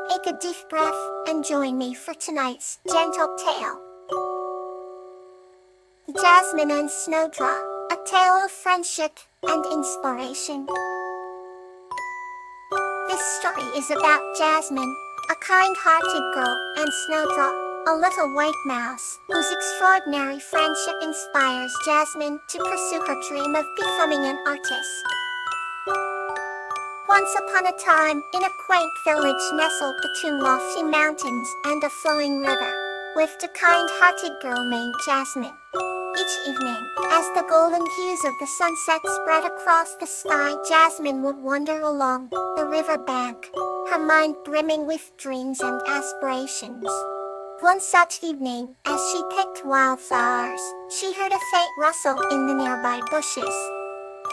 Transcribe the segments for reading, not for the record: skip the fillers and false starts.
Take a deep breath and join me for tonight's gentle tale. Jasmine and Snowdrop, a tale of friendship and inspiration. This story is about Jasmine, a kind-hearted girl, and Snowdrop, a little white mouse, whose extraordinary friendship inspires Jasmine to pursue her dream of becoming an artist. Once upon a time, in a quaint village nestled between lofty mountains and a flowing river, lived a kind-hearted girl named Jasmine. Each evening, as the golden hues of the sunset spread across the sky, Jasmine would wander along the river bank, her mind brimming with dreams and aspirations. One such evening, as she picked wildflowers, she heard a faint rustle in the nearby bushes.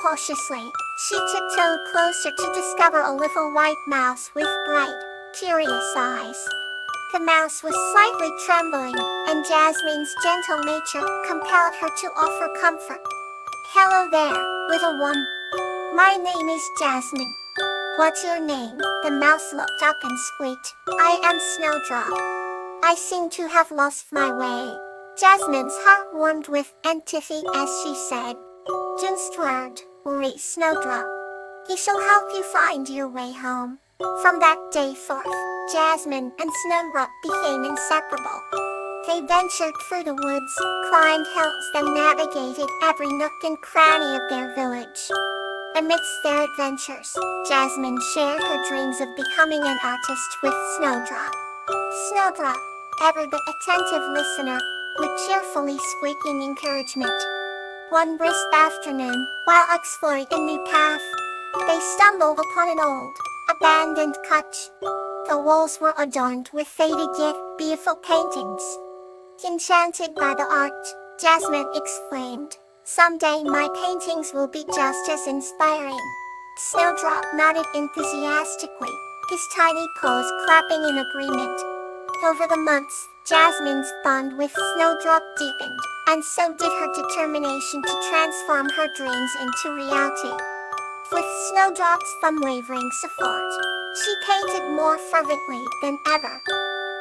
Cautiously, she tiptoed closer to discover a little white mouse with bright, curious eyes. The mouse was slightly trembling, and Jasmine's gentle nature compelled her to offer comfort. "Hello there, little one. My name is Jasmine. What's your name?" The mouse looked up and squeaked. "I am Snowdrop. I seem to have lost my way." Jasmine's heart warmed with empathy as she said, "Just worry, Snowdrop. He shall help you find your way home." From that day forth, Jasmine and Snowdrop became inseparable. They ventured through the woods, climbed hills, and navigated every nook and cranny of their village. Amidst their adventures, Jasmine shared her dreams of becoming an artist with Snowdrop. Snowdrop, ever the attentive listener, would cheerfully squeak in encouragement. One brisk afternoon, while exploring a new path, they stumbled upon an old, abandoned cottage. The walls were adorned with faded yet beautiful paintings. Enchanted by the art, Jasmine exclaimed, "Someday my paintings will be just as inspiring." Snowdrop nodded enthusiastically, his tiny paws clapping in agreement. Over the months, Jasmine's bond with Snowdrop deepened, and so did her determination to transform her dreams into reality. With Snowdrop's unwavering support, she painted more fervently than ever.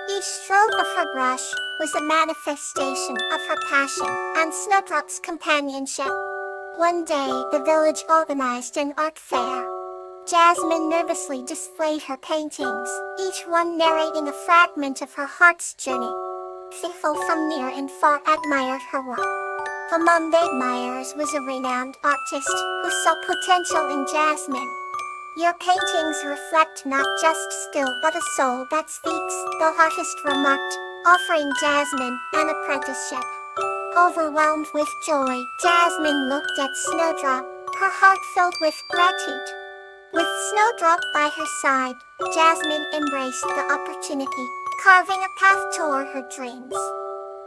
Each stroke of her brush was a manifestation of her passion and Snowdrop's companionship. One day, the village organized an art fair. Jasmine nervously displayed her paintings, each one narrating a fragment of her heart's journey. People from near and far admired her work. Among the admirers was a renowned artist who saw potential in Jasmine. "Your paintings reflect not just skill but a soul that speaks," the artist remarked, offering Jasmine an apprenticeship. Overwhelmed with joy, Jasmine looked at Snowdrop, her heart filled with gratitude. With Snowdrop by her side, Jasmine embraced the opportunity, carving a path toward her dreams.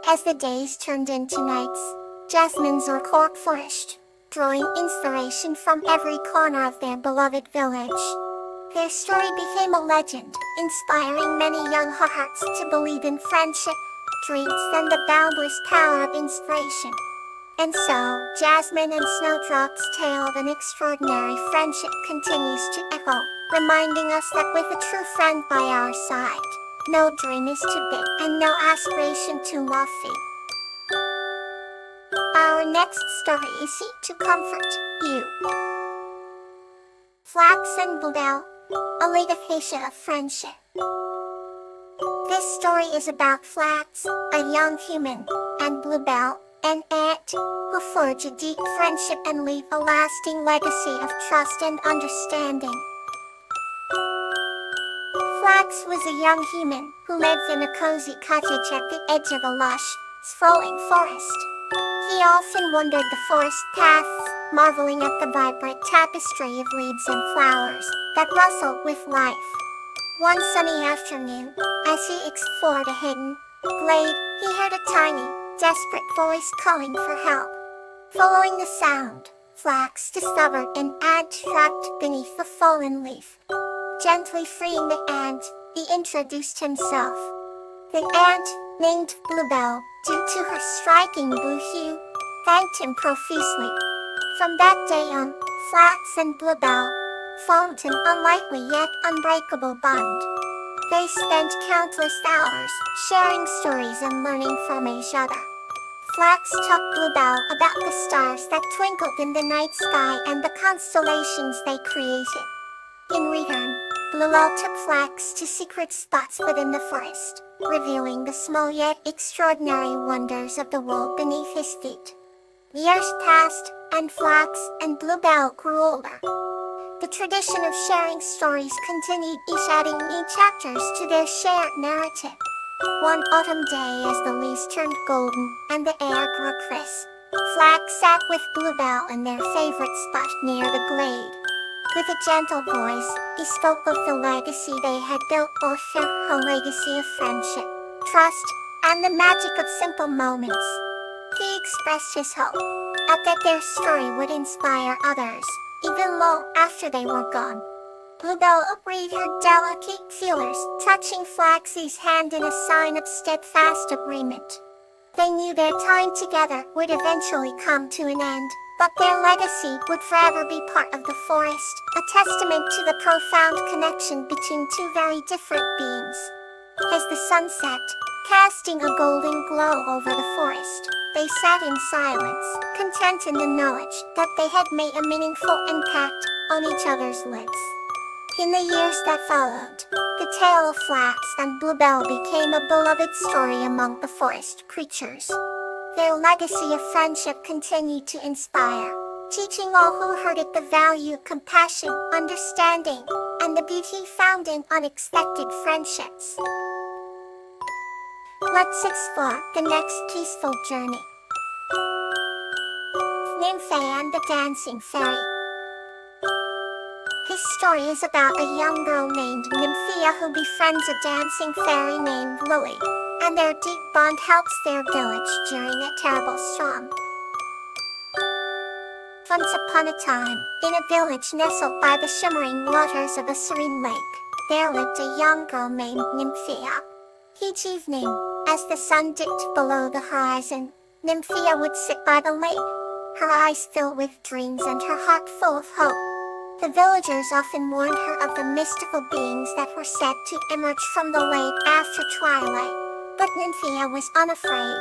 As the days turned into nights, Jasmine's work flourished, drawing inspiration from every corner of their beloved village. Their story became a legend, inspiring many young hearts to believe in friendship, dreams, and the boundless power of inspiration. And so, Jasmine and Snowdrop's tale of an extraordinary friendship continues to echo, reminding us that with a true friend by our side, no dream is too big and no aspiration too lofty. Our next story is to comfort you. Flax and Bluebell, a legitation of friendship. This story is about Flax, a young human, and Bluebell, an ant, who forge a deep friendship and leave a lasting legacy of trust and understanding. Flax was a young human who lived in a cozy cottage at the edge of a lush, sprawling forest. He often wandered the forest paths, marveling at the vibrant tapestry of leaves and flowers that rustled with life. One sunny afternoon, as he explored a hidden glade, he heard a tiny, desperate voice calling for help. Following the sound, Flax discovered an ant trapped beneath a fallen leaf. Gently freeing the ant, he introduced himself. The ant, named Bluebell, due to her striking blue hue, thanked him profusely. From that day on, Flax and Bluebell formed an unlikely yet unbreakable bond. They spent countless hours sharing stories and learning from each other. Flax taught Bluebell about the stars that twinkled in the night sky and the constellations they created. In return, Bluebell took Flax to secret spots within the forest, revealing the small yet extraordinary wonders of the world beneath his feet. Years passed, and Flax and Bluebell grew older. The tradition of sharing stories continued, each adding new chapters to their shared narrative. One autumn day, as the leaves turned golden and the air grew crisp, Flax sat with Bluebell in their favorite spot near the glade. With a gentle voice, he spoke of the legacy they had built, both a legacy of friendship, trust, and the magic of simple moments. He expressed his hope that their story would inspire others, even long after they were gone. Bluebell agreed, her delicate feelers touching Flax's hand in a sign of steadfast agreement. They knew their time together would eventually come to an end, but their legacy would forever be part of the forest, a testament to the profound connection between two very different beings. As the sun set, casting a golden glow over the forest, they sat in silence, content in the knowledge that they had made a meaningful impact on each other's lives. In the years that followed, the tale of Flax and Bluebell became a beloved story among the forest creatures. Their legacy of friendship continued to inspire, teaching all who heard it the value of compassion, understanding, and the beauty found in unexpected friendships. Let's explore the next peaceful journey. Nymphe and the Dancing Fairy. This story is about a young girl named Nymphia who befriends a dancing fairy named Lily, and their deep bond helps their village during a terrible storm. Once upon a time, in a village nestled by the shimmering waters of a serene lake, there lived a young girl named Nymphia. Each evening, as the sun dipped below the horizon, Nymphia would sit by the lake, her eyes filled with dreams and her heart full of hope. The villagers often warned her of the mystical beings that were said to emerge from the lake after twilight, but Nymphia was unafraid.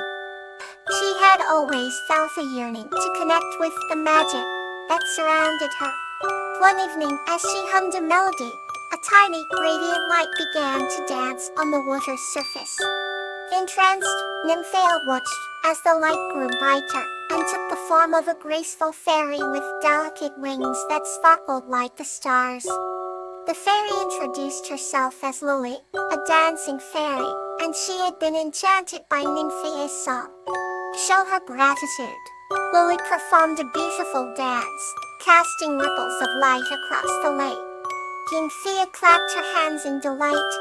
She had always felt a yearning to connect with the magic that surrounded her. One evening, as she hummed a melody, a tiny, radiant light began to dance on the water's surface. Entranced, Nymphia watched as the light grew brighter and took the form of a graceful fairy with delicate wings that sparkled like the stars. The fairy introduced herself as Lily, a dancing fairy, and she had been enchanted by Nymphia's song. To show her gratitude, Lily performed a beautiful dance, casting ripples of light across the lake. Nymphia clapped her hands in delight,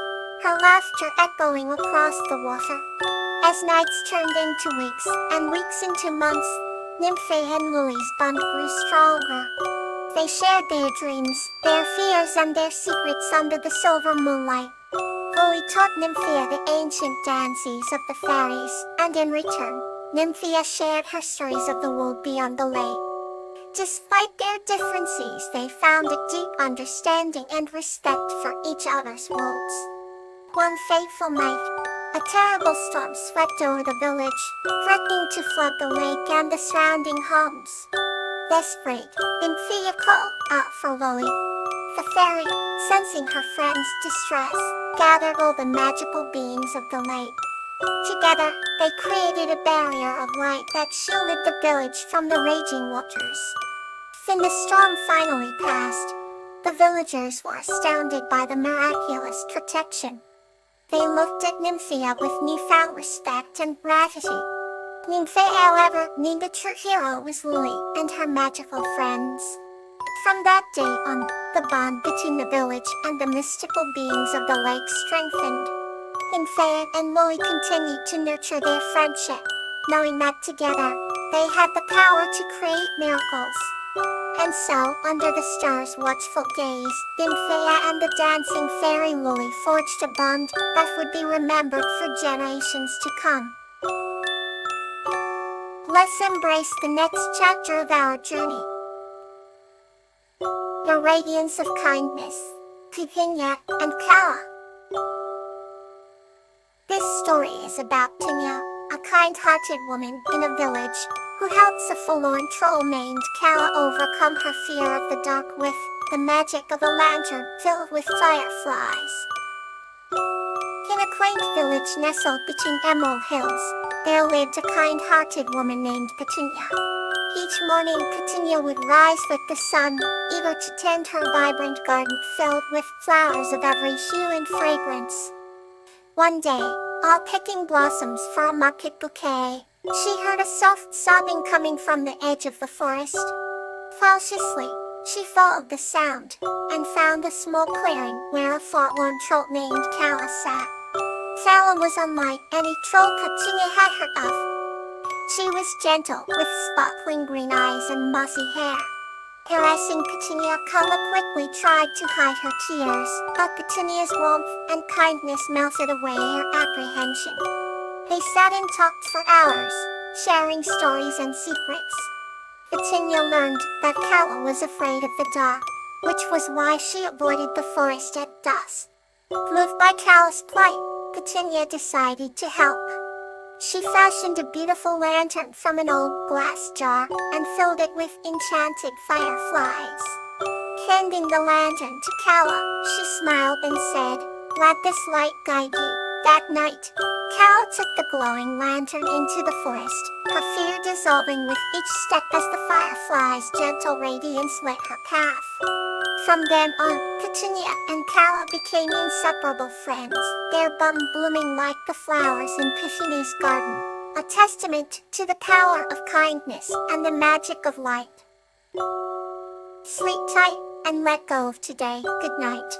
her laughter echoing across the water. As nights turned into weeks, and weeks into months, Nymphia and Lily's bond grew stronger. They shared their dreams, their fears, and their secrets under the silver moonlight. Lily taught Nymphia the ancient dances of the fairies, and in return, Nymphia shared her stories of the world beyond the lake. Despite their differences, they found a deep understanding and respect for each other's worlds. One fateful night, a terrible storm swept over the village, threatening to flood the lake and the surrounding homes. Desperate, Nymphia called out for Lily. The fairy, sensing her friend's distress, gathered all the magical beings of the lake. Together, they created a barrier of light that shielded the village from the raging waters. When the storm finally passed, the villagers were astounded by the miraculous protection. They looked at Nymphia with newfound respect and gratitude. Nymphia, however, knew the true hero was Lily and her magical friends. From that day on, the bond between the village and the mystical beings of the lake strengthened. Nymphia and Lily continued to nurture their friendship, knowing that together, they had the power to create miracles. And so, under the stars' watchful gaze, Nymphia and the dancing fairy Lily forged a bond that would be remembered for generations to come. Let's embrace the next chapter of our journey. The Radiance of Kindness, Pipinya and Kala. story is about Tanya, a kind-hearted woman in a village who helps a forlorn troll named Kala overcome her fear of the dark with the magic of a lantern filled with fireflies. In a quaint village nestled between emerald hills, there lived a kind-hearted woman named Petunia. Each morning, Petunia would rise with the sun, eager to tend her vibrant garden filled with flowers of every hue and fragrance. One day, while picking blossoms for a market bouquet, she heard a soft sobbing coming from the edge of the forest. Cautiously, she followed the sound and found a small clearing where a forlorn troll named Kala sat. Kala was unlike any troll Petunia had heard of. She was gentle, with sparkling green eyes and mossy hair. Caressing Petunia, Kala quickly tried to hide her tears, but Petunia's warmth and kindness melted away her apprehension. They sat and talked for hours, sharing stories and secrets. Petunia learned that Kala was afraid of the dark, which was why she avoided the forest at dusk. Moved by Kala's plight, Petunia decided to help. She fashioned a beautiful lantern from an old glass jar and filled it with enchanted fireflies. Handing the lantern to Kala, she smiled and said, "Let this light guide you." That night, Kala took the glowing lantern into the forest, her fear dissolving with each step as the fireflies' gentle radiance lit her path. From then on, Petunia and Kala became inseparable friends, their bond blooming like the flowers in Petunia's garden, a testament to the power of kindness and the magic of light. Sleep tight and let go of today. Good night.